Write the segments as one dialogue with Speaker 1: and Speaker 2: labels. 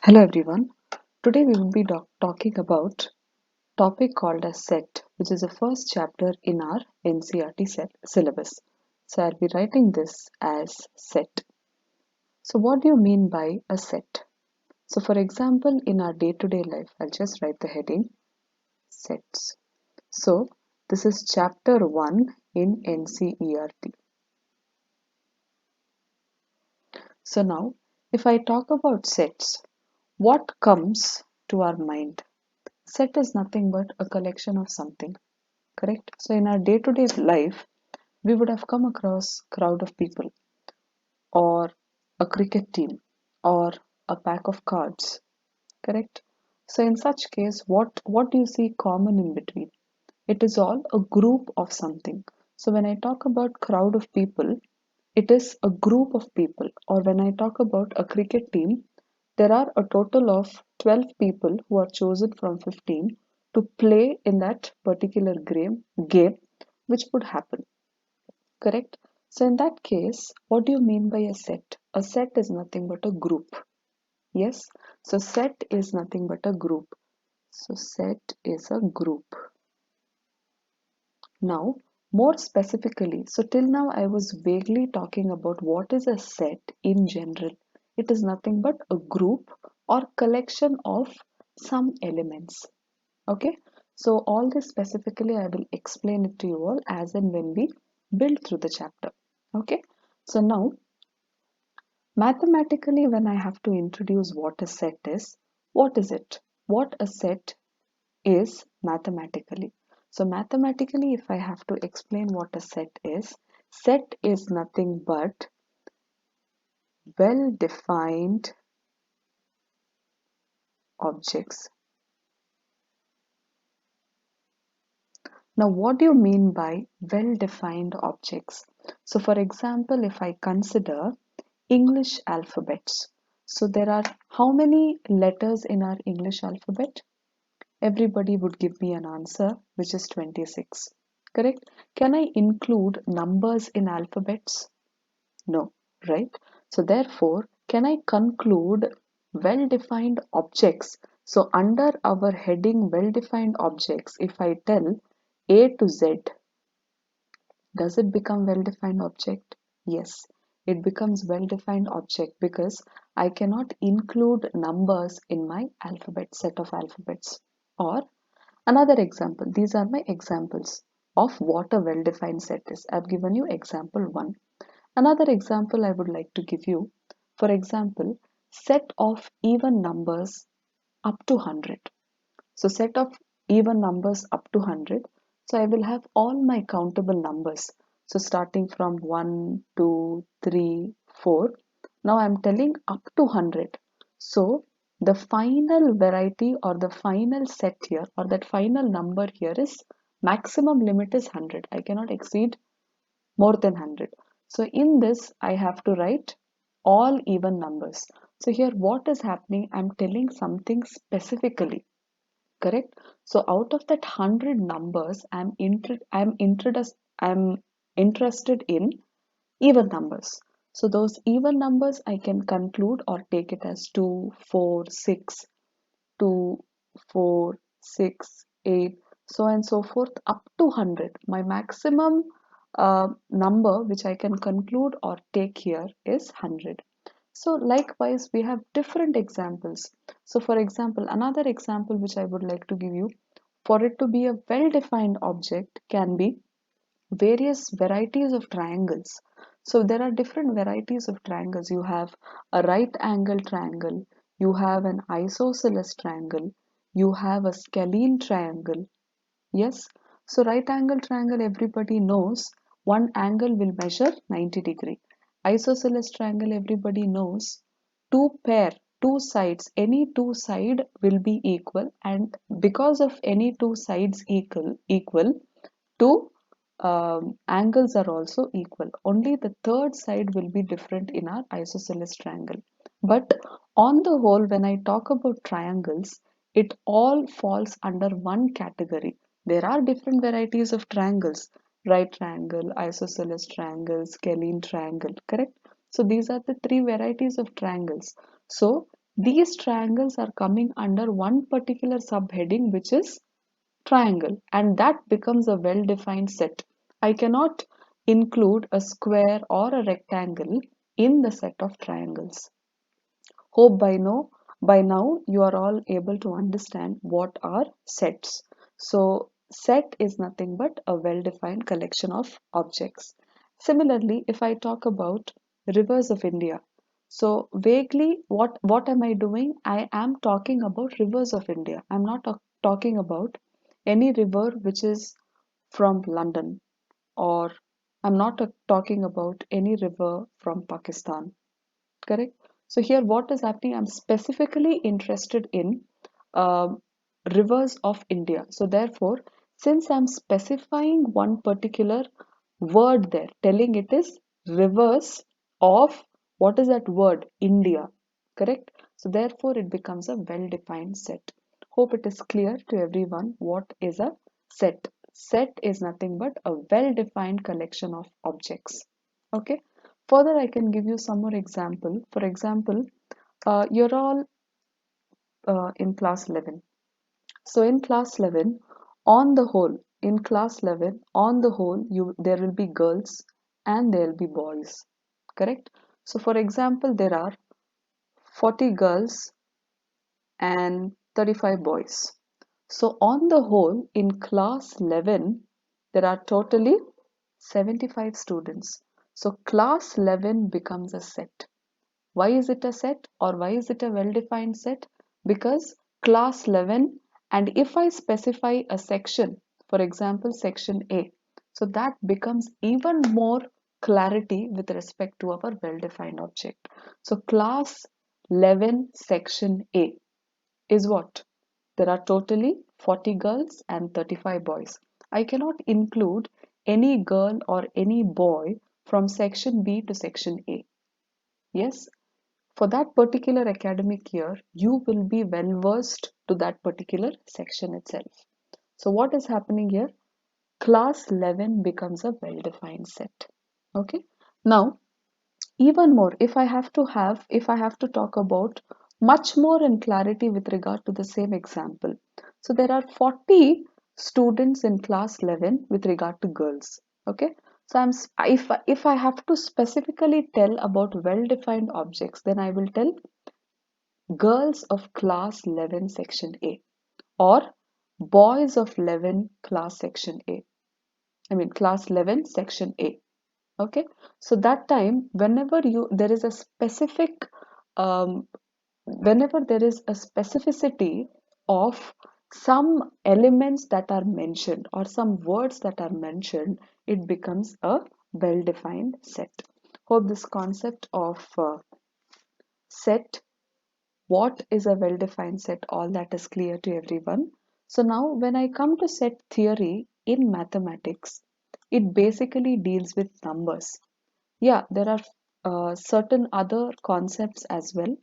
Speaker 1: Hello everyone. Today we will be talking about topic called as set, which is the first chapter in our NCERT syllabus. So I'll be writing this as set. So what do you mean by a set? So for example, in our day-to-day life, I'll just write the heading sets. So this is chapter 1 in NCERT. So now, if I talk about sets, what comes to our mind? Set is nothing but a collection of something, correct? So in our day-to-day life, we would have come across crowd of people or a cricket team or a pack of cards, correct? So in such case, what do you see common in between? It is all a group of something. So when I talk about crowd of people, it is a group of people. Or when I talk about a cricket team, there are a total of 12 people who are chosen from 15 to play in that particular game which would happen. Correct? So in that case, what do you mean by a set? A set is nothing but a group. Yes? So set is nothing but a group. So set is a group. Now, more specifically, so till now I was vaguely talking about what is a set in general. It is nothing but a group or collection of some elements. Okay, so all this specifically I will explain it to you all as and when we build through the chapter. Okay, so now mathematically, when I have to introduce what a set is, what is it? What a set is mathematically. So mathematically, if I have to explain what a set is nothing but well-defined objects. Now, what do you mean by well-defined objects? So for example, if I consider English alphabets, so there are how many letters in our English alphabet? Everybody would give me an answer, which is 26. Correct? Can I include numbers in alphabets? No, right? So therefore, can I conclude well-defined objects? So under our heading well-defined objects, if I tell A to Z, does it become well-defined object? Yes, it becomes well-defined object because I cannot include numbers in my alphabet set of alphabets. Or another example, these are my examples of what a well-defined set is. I've given you example 1. Another example I would like to give you, for example, set of even numbers up to 100. So set of even numbers up to 100. So I will have all my countable numbers. So starting from 1, 2, 3, 4. Now I'm telling up to 100. So the final variety or the final set here or that final number here is maximum limit is 100. I cannot exceed more than 100. So in this, I have to write all even numbers. So here what is happening? I'm telling something specifically, correct? So out of that 100 numbers, I'm interested in even numbers. So those even numbers I can conclude or take it as 2, 4, 6, 2, 4, 6, 8, so on and so forth up to 100. My maximum number which I can conclude or take here is 100. So likewise, we have different examples. So for example, another example which I would like to give you, for it to be a well-defined object can be various varieties of triangles. So there are different varieties of triangles. You have a right angle triangle, you have an isosceles triangle, you have a scalene triangle. Yes, so right angle triangle everybody knows one angle will measure 90 degree. Isosceles triangle everybody knows two sides, any two side will be equal, and because of any two sides equal, two angles are also equal. Only the third side will be different in our isosceles triangle. But on the whole, when I talk about triangles, it all falls under one category. There are different varieties of triangles: right triangle, isosceles triangle, scalene triangle, correct? So these are the three varieties of triangles. So these triangles are coming under one particular subheading, which is triangle, and that becomes a well-defined set. I cannot include a square or a rectangle in the set of triangles. Hope by now you are all able to understand what are sets. So set is nothing but a well-defined collection of objects. Similarly, if I talk about rivers of India, so vaguely what am I doing? I am talking about rivers of India. I'm not talking about any river which is from London, or I'm not talking about any river from Pakistan. Correct? So here what is happening? I'm specifically interested in um rivers of India. So therefore, since I'm specifying one particular word there, telling it is rivers of, what is that word? India. Correct? So therefore, it becomes a well-defined set. Hope it is clear to everyone what is a set. Set is nothing but a well-defined collection of objects. Okay. Further, I can give you some more example. For example, you're all in class 11. So in class 11, on the whole, in class 11, on the whole, there will be girls and there will be boys. Correct? So for example, there are 40 girls and 35 boys. So on the whole, in class 11, there are totally 75 students. So class 11 becomes a set. Why is it a set, or why is it a well-defined set? Because class 11, and if I specify a section, for example, section A, so that becomes even more clarity with respect to our well-defined object. So class 11 section A is what? There are totally 40 girls and 35 boys. I cannot include any girl or any boy from section B to section A. Yes, for that particular academic year, you will be well versed to that particular section itself. So what is happening here? Class 11 becomes a well-defined set. Okay. Now, even more, if I have to talk about much more in clarity with regard to the same example. So there are 40 students in class 11 with regard to girls. Okay. So if I have to specifically tell about well-defined objects, then I will tell girls of class 11 section A, or boys of 11 class section A. I mean class 11 section A. Okay, so that time whenever you there is a specific um, whenever there is a specificity of some elements that are mentioned or some words that are mentioned, it becomes a well-defined set. Hope this concept of set, what is a well-defined set, all that is clear to everyone. So now when I come to set theory in mathematics, it basically deals with numbers. Yeah, there are certain other concepts as well,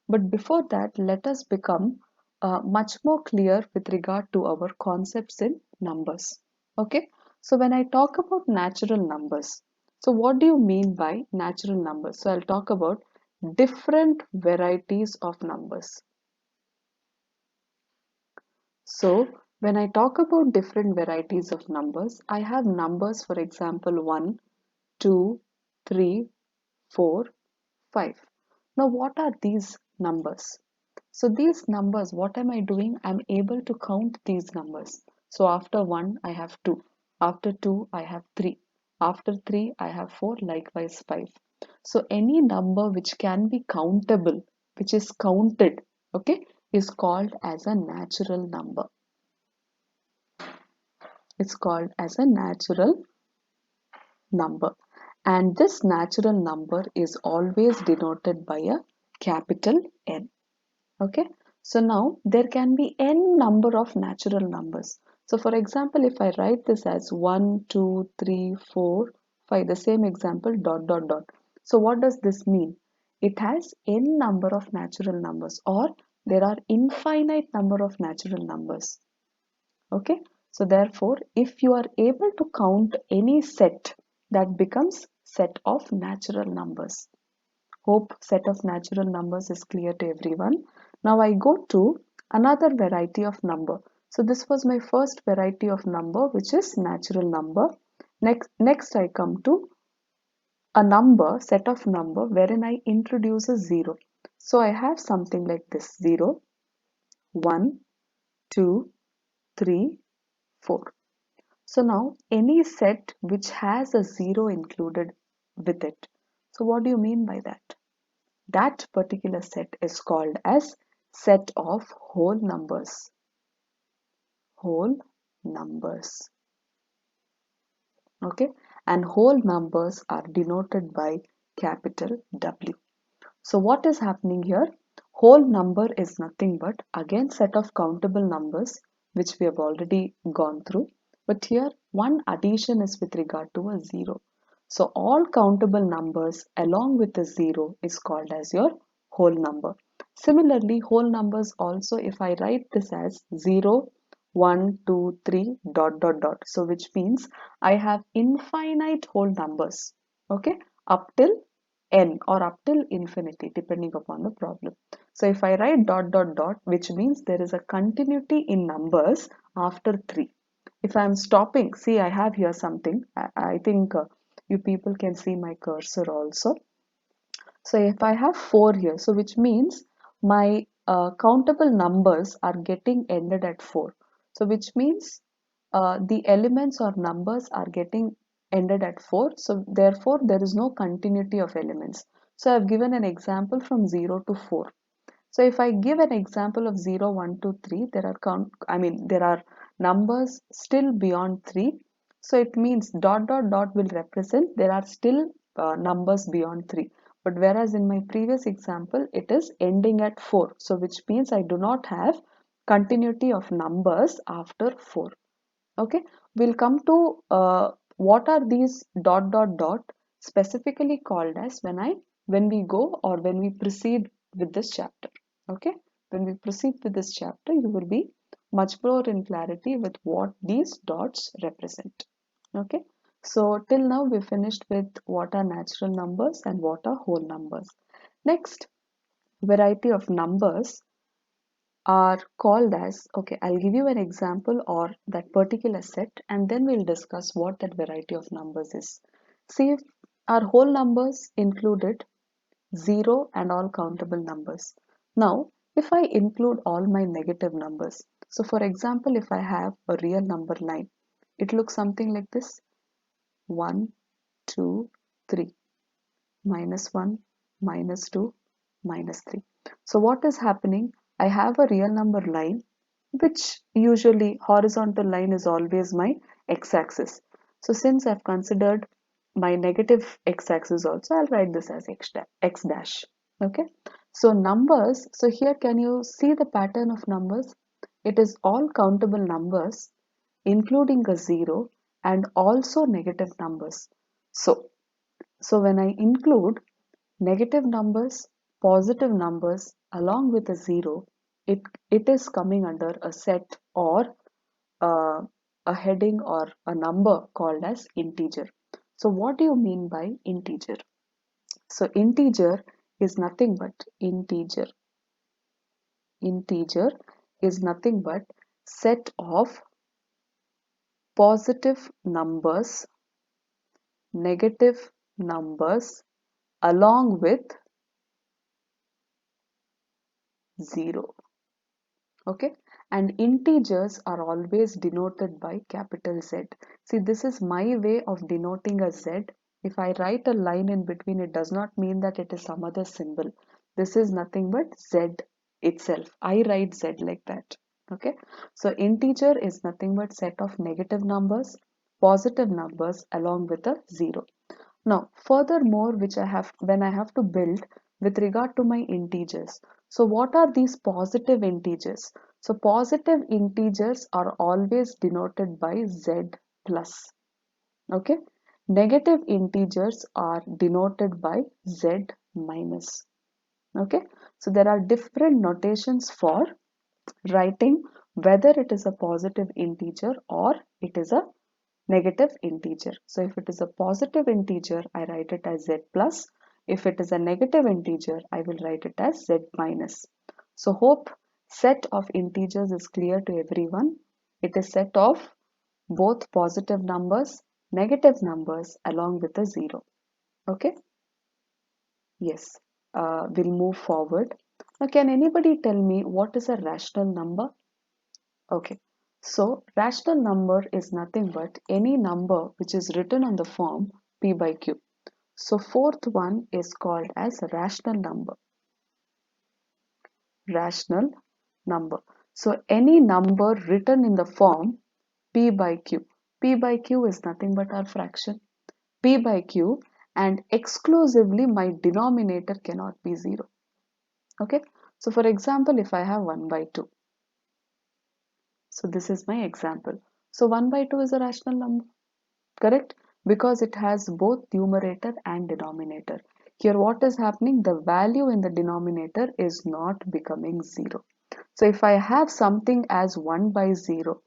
Speaker 1: but before that, let us become much more clear with regard to our concepts in numbers. Okay, so when I talk about natural numbers, so what do you mean by natural numbers? So I'll talk about different varieties of numbers. So when I talk about different varieties of numbers, I have numbers, for example, 1, 2, 3, 4, 5. Now, what are these numbers? So, these numbers, what am I doing? I'm able to count these numbers. So, after 1, I have 2. After 2, I have 3. After 3, I have 4, likewise 5. So, any number which can be countable, which is counted, okay, is called as a natural number. It's called as a natural number, and this natural number is always denoted by a capital N. Okay, so now there can be n number of natural numbers. So for example, if I write this as 1, 2, 3, 4, 5, the same example, dot dot dot. So what does this mean? It has n number of natural numbers, or there are infinite number of natural numbers. Okay, so therefore, if you are able to count any set, that becomes set of natural numbers. Hope set of natural numbers is clear to everyone. Now I go to another variety of number. So this was my first variety of number, which is natural number. Next I come to a number, set of number wherein I introduce a zero. So I have something like this: 0, 1, 2, 3, 4. So now any set which has a zero included with it. So what do you mean by that? That particular set is called as set of whole numbers. Whole numbers. Okay, and whole numbers are denoted by capital W. So what is happening here? Whole number is nothing but again set of countable numbers which we have already gone through. But here one addition is with regard to a zero. So all countable numbers along with a zero is called as your whole number. Similarly, whole numbers also, if I write this as 0, 1, 2, 3, dot dot dot. So which means I have infinite whole numbers. Okay, up till n or up till infinity depending upon the problem. So if I write dot dot dot, which means there is a continuity in numbers after 3. If I am stopping, see I have here something. I think you people can see my cursor also. So if I have 4 here, so which means my countable numbers are getting ended at 4. So which means the elements or numbers are getting ended at 4. So therefore there is no continuity of elements. So I've given an example from 0 to 4. So if I give an example of 0, 1, 2, 3, there are numbers still beyond 3. So it means dot dot dot will represent there are still numbers beyond 3. But whereas in my previous example, it is ending at 4. So which means I do not have continuity of numbers after 4. Okay, we'll come to what are these dot dot dot specifically called as when we go or when we proceed with this chapter. Okay, when we proceed with this chapter, you will be much more in clarity with what these dots represent. Okay, so till now we finished with what are natural numbers and what are whole numbers. Next variety of numbers are called as, okay, I'll give you an example or that particular set and then we'll discuss what that variety of numbers is. See, if our whole numbers included 0 and all countable numbers. Now, if I include all my negative numbers, so for example, if I have a real number line, it looks something like this: 1, 2, 3, -1, -2, -3. So what is happening? I have a real number line, which usually horizontal line is always my x-axis. So since I've considered my negative x-axis also, I'll write this as x dash. Okay. So numbers, so here can you see the pattern of numbers? It is all countable numbers, including a 0 and also negative numbers. So when I include negative numbers, positive numbers along with a 0, it is coming under a set or uh, a heading or a number called as integer. So what do you mean by integer? So integer is nothing but integer. Integer is nothing but set of positive numbers, negative numbers along with 0. Okay, and integers are always denoted by capital Z. See, this is my way of denoting a Z. If I write a line in between, it does not mean that it is some other symbol. This is nothing but Z itself. I write Z like that. Okay, so integer is nothing but set of negative numbers, positive numbers along with a 0. Now, furthermore, which I have when I have to build with regard to my integers. So what are these positive integers? So positive integers are always denoted by Z plus. Okay. Negative integers are denoted by Z minus. Okay. So there are different notations for writing whether it is a positive integer or it is a negative integer. So if it is a positive integer, I write it as Z plus. If it is a negative integer, I will write it as z minus. So hope set of integers is clear to everyone. It is set of both positive numbers, negative numbers along with a 0. Okay? Yes. We'll move forward. Now, can anybody tell me what is a rational number? Okay. So, rational number is nothing but any number which is written on the form p by q. So, fourth one is called as rational number. Rational number. So, any number written in the form p by q. P by q is nothing but our fraction. P by q, and exclusively my denominator cannot be 0. Okay. So, for example, if I have 1 by 2. So, this is my example. So, 1 by 2 is a rational number. Correct? Because it has both numerator and denominator. Here what is happening? The value in the denominator is not becoming 0. So if I have something as 1 by 0,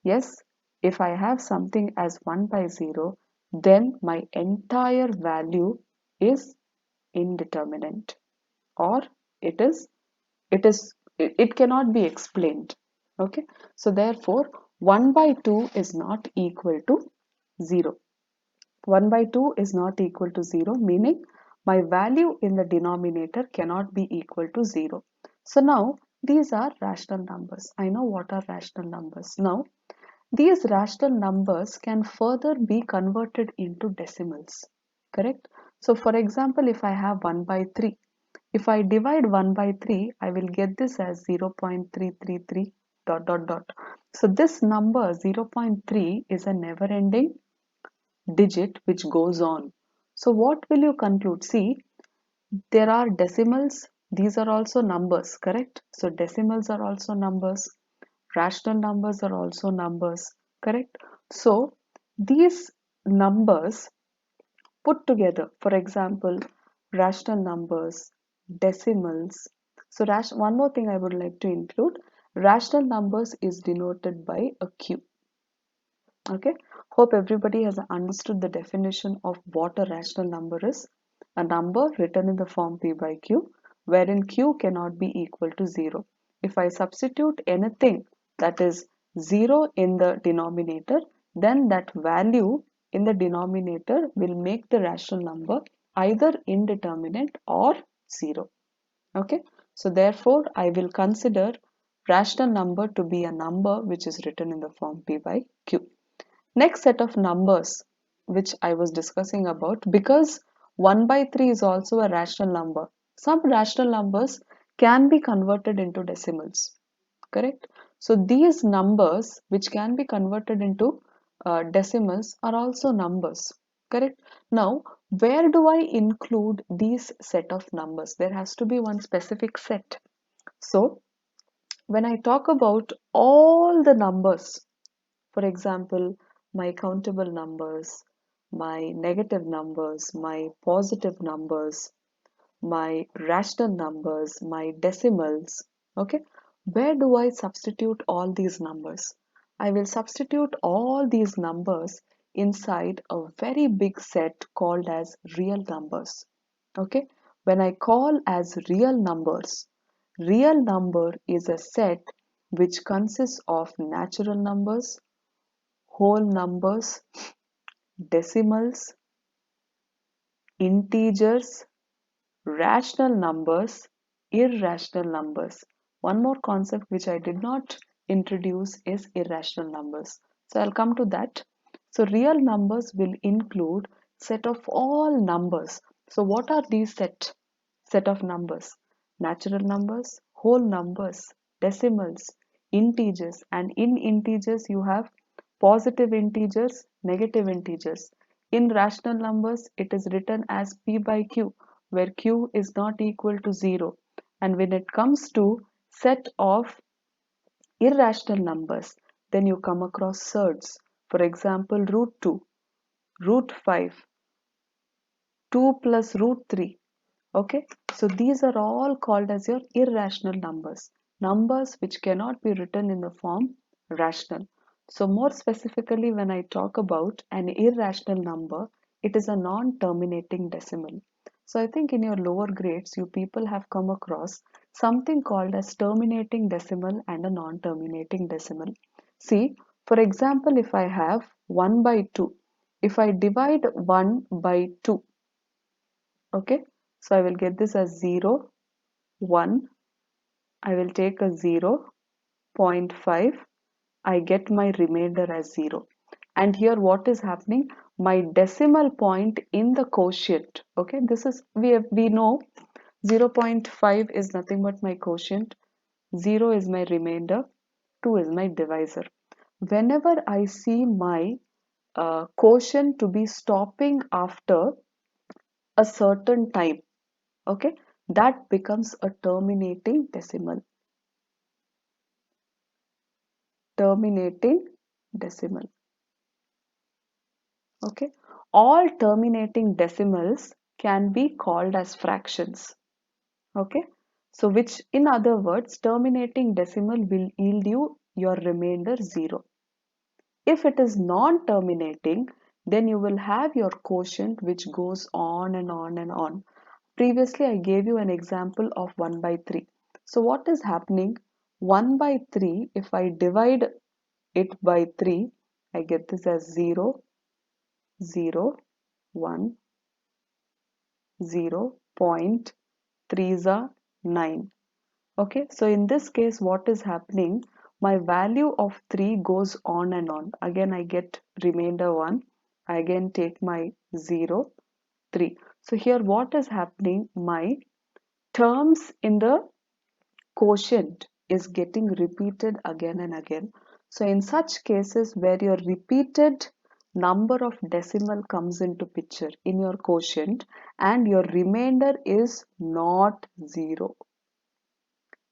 Speaker 1: yes, if I have something as 1 by 0, then my entire value is indeterminate, or it is it cannot be explained. Okay, so therefore 1 by 2 is not equal to 0. 1 by 2 is not equal to 0, meaning my value in the denominator cannot be equal to 0. So now these are rational numbers. I know what are rational numbers. Now these rational numbers can further be converted into decimals. Correct? So for example, if I have 1 by 3, if I divide 1 by 3, I will get this as 0.333 dot dot dot. So this number 0.3 is a never ending digit which goes on. So what will you conclude? See, there are decimals. These are also numbers, correct? So decimals are also numbers. Rational numbers are also numbers, correct? So these numbers put together, for example, rational numbers, decimals. So one more thing I would like to include, rational numbers is denoted by a Q. Okay, hope everybody has understood the definition of what a rational number is. A number written in the form p by q, wherein q cannot be equal to 0. If I substitute anything that is 0 in the denominator, then that value in the denominator will make the rational number either indeterminate or 0. Okay, so therefore I will consider rational number to be a number which is written in the form p by q. Next set of numbers which I was discussing about, because 1 by 3 is also a rational number. Some rational numbers can be converted into decimals. Correct? So these numbers which can be converted into decimals are also numbers. Correct? Now, where do I include these set of numbers? There has to be one specific set. So when I talk about all the numbers, for example, my countable numbers, my negative numbers, my positive numbers, my rational numbers, my decimals. Okay, where do I substitute all these numbers? I will substitute all these numbers inside a very big set called as real numbers. Okay, when I call as real number is a set which consists of natural numbers, whole numbers, decimals, integers, rational numbers, irrational numbers. One more concept which I did not introduce is irrational numbers. So I'll come to that. So real numbers will include set of all numbers. So what are these set of numbers? Natural numbers, whole numbers, decimals, integers, and in integers you have positive integers, negative integers. In rational numbers, it is written as p by q, where q is not equal to 0. And when it comes to set of irrational numbers, then you come across surds. For example, root 2, root 5, 2 plus root 3. Okay, so these are all called as your irrational numbers, numbers which cannot be written in the form rational. So more specifically, when I talk about an irrational number, it is a non-terminating decimal. So I think in your lower grades, you people have come across something called as terminating decimal and a non-terminating decimal. See, for example, if I have 1 by 2, if I divide 1 by 2, okay, so I will get this as 0, 1, I will take a 0, 0.5, I get my remainder as 0. And here what is happening? My decimal point in the quotient, okay, this is, we know 0.5 is nothing but my quotient, 0 is my remainder, 2 is my divisor. Whenever I see my quotient to be stopping after a certain time, okay, that becomes a terminating decimal. Terminating decimal. Okay, all terminating decimals can be called as fractions. Okay, so which in other words, terminating decimal will yield you your remainder 0. If it is non-terminating, then you will have your quotient which goes on and on and on. Previously, I gave you an example of 1 by 3. So what is happening? 1 by 3, if I divide it by 3, I get this as 0, 0, 1, 0, 0.3 is a 9. Okay, so in this case, what is happening? My value of 3 goes on and on. Again, I get remainder 1. I again take my 0, 3. So here what is happening? My terms in the quotient is getting repeated again and again. So in such cases where your repeated number of decimal comes into picture in your quotient and your remainder is not 0,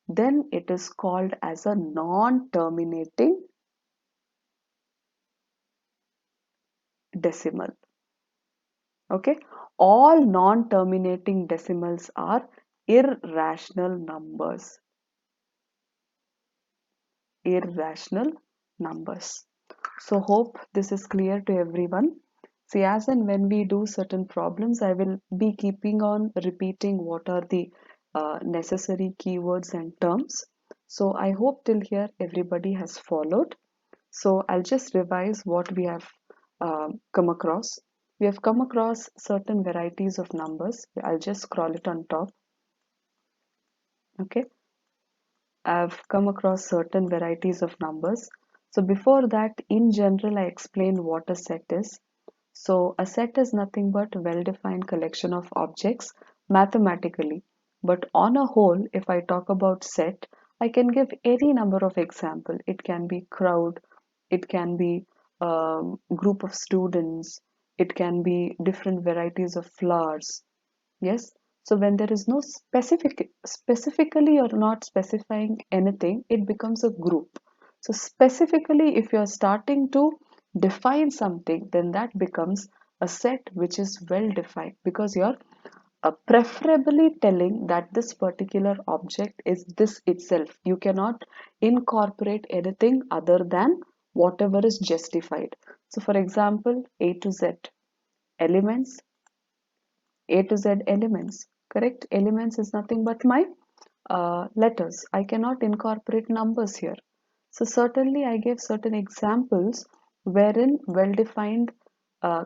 Speaker 1: then it is called as a non-terminating decimal. Okay, all non-terminating decimals are irrational numbers. Irrational numbers. So hope this is clear to everyone. See, as and when we do certain problems, I will be keeping on repeating what are the necessary keywords and terms. So I hope till here everybody has followed. So I'll just revise what we have come across. We have come across certain varieties of numbers. I'll just scroll it on top. Okay. I've come across certain varieties of numbers. So before that, in general, I explained what a set is. So a set is nothing but a well-defined collection of objects mathematically. But on a whole, if I talk about set, I can give any number of example. It can be crowd, it can be group of students, it can be different varieties of flowers. Yes. So when there is no specifically you're not specifying anything, it becomes a group. So specifically, if you're starting to define something, then that becomes a set which is well defined because you're preferably telling that this particular object is this itself. You cannot incorporate anything other than whatever is justified. So for example, A to Z elements, A to Z elements, correct? Elements is nothing but my letters. I cannot incorporate numbers here. So certainly I gave certain examples wherein well-defined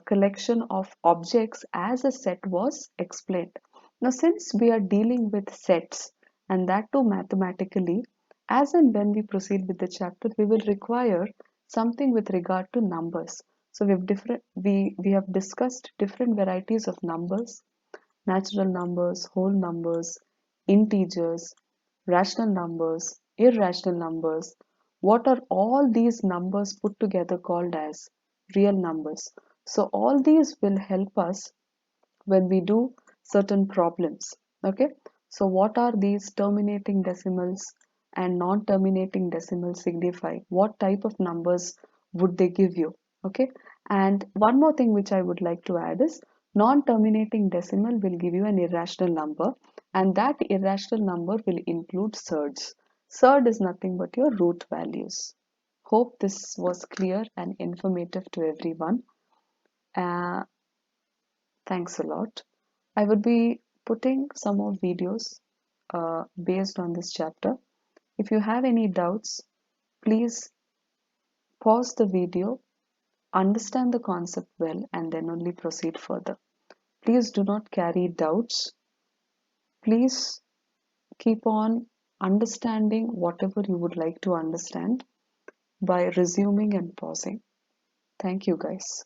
Speaker 1: collection of objects as a set was explained. Now since we are dealing with sets and that too mathematically, as and when we proceed with the chapter, we will require something with regard to numbers. So we have discussed different varieties of numbers, natural numbers, whole numbers, integers, rational numbers, irrational numbers. What are all these numbers put together called as real numbers? So all these will help us when we do certain problems. Okay, so what are these terminating decimals and non-terminating decimals signify? What type of numbers would they give you? Okay, and one more thing which I would like to add is non-terminating decimal will give you an irrational number, and that irrational number will include surds. Surd is nothing but your root values. Hope this was clear and informative to everyone. uh, Thanks a lot. I would be putting some more videos based on this chapter. If you have any doubts, please pause the video, understand the concept well, and then only proceed further. Please do not carry doubts. Please keep on understanding whatever you would like to understand by resuming and pausing. Thank you, guys.